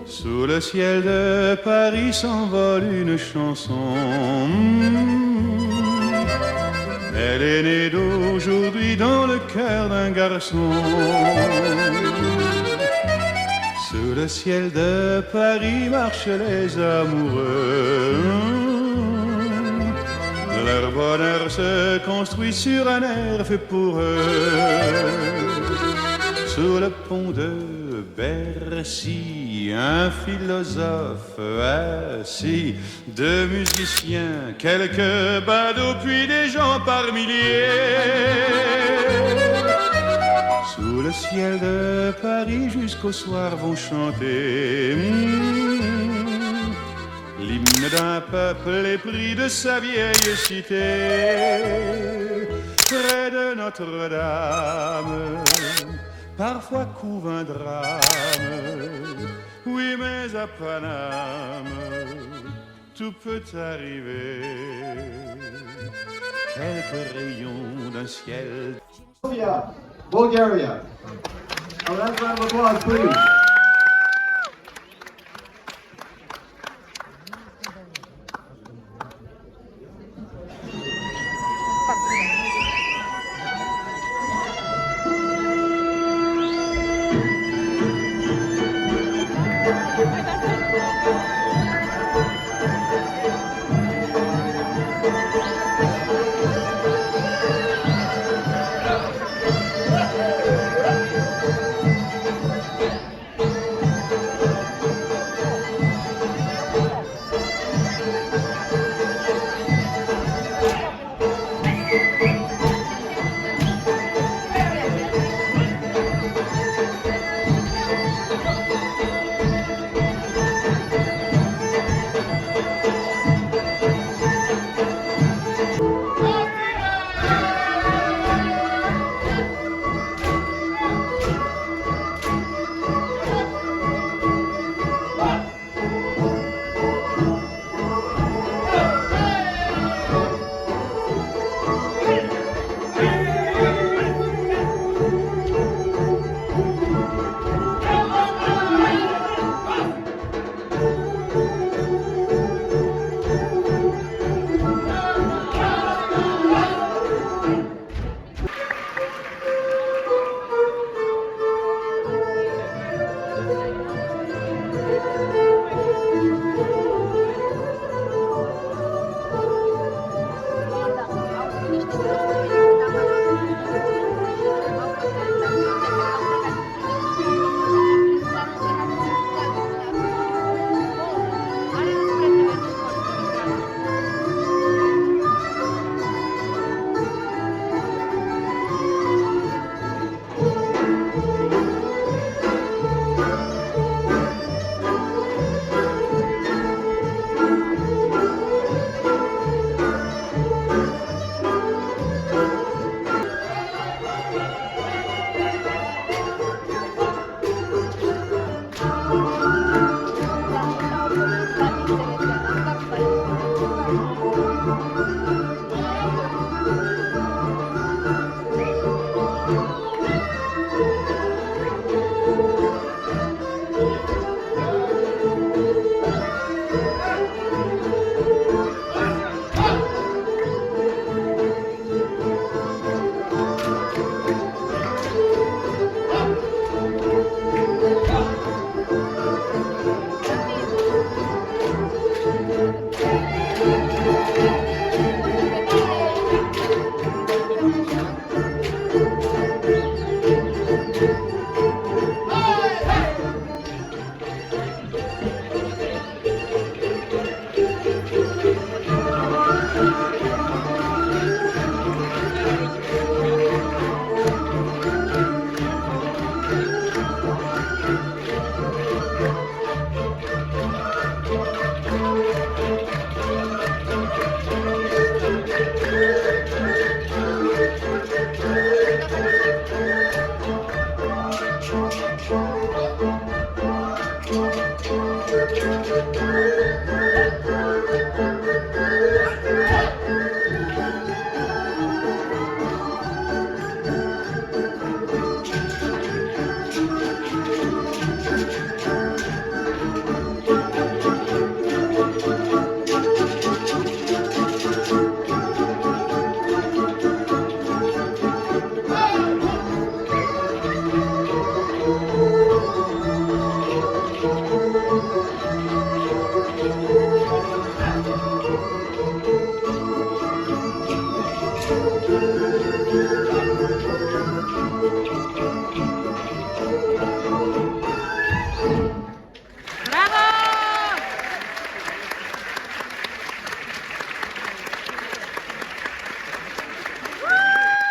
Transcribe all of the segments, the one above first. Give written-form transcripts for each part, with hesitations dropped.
Sous le ciel de Paris s'envole une chanson. Elle est née d'aujourd'hui dans le cœur d'un garçon. Sous le ciel de Paris marchent les amoureux. Leur bonheur se construit sur un air fait pour eux. Sous le pont de Bercy, un philosophe assis, deux musiciens, quelques badauds, puis des gens par milliers. Sous le ciel de Paris jusqu'au soir vont chanter l'hymne d'un peuple épris de sa vieille cité. Près de Notre-Dame, parfois couve un drame, oui mais à Paname, tout peut arriver. Quelques rayons d'un ciel. Bulgaria. A round of applause, please.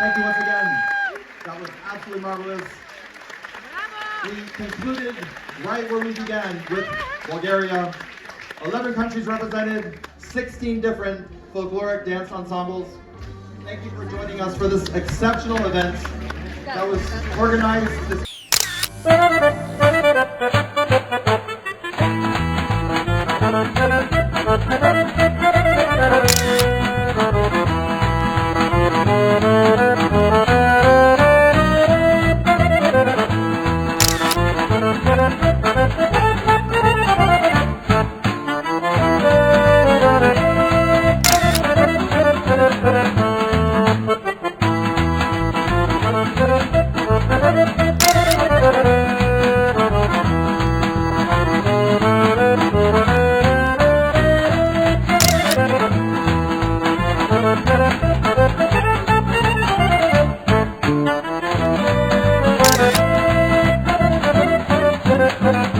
Thank you once again. That was absolutely marvelous. We concluded right where we began with Bulgaria. 11 countries represented, 16 different folkloric dance ensembles. Thank you for joining us for this exceptional event that was organized this Thank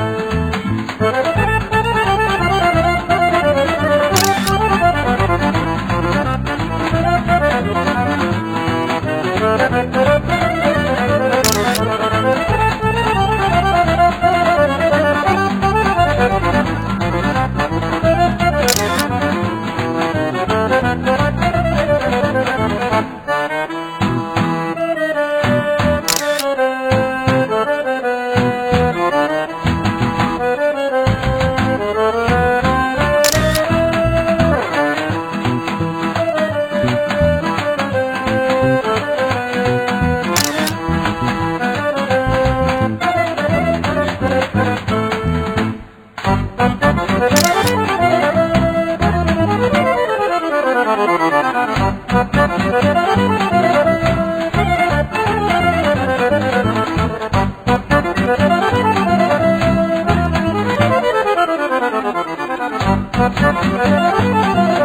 you.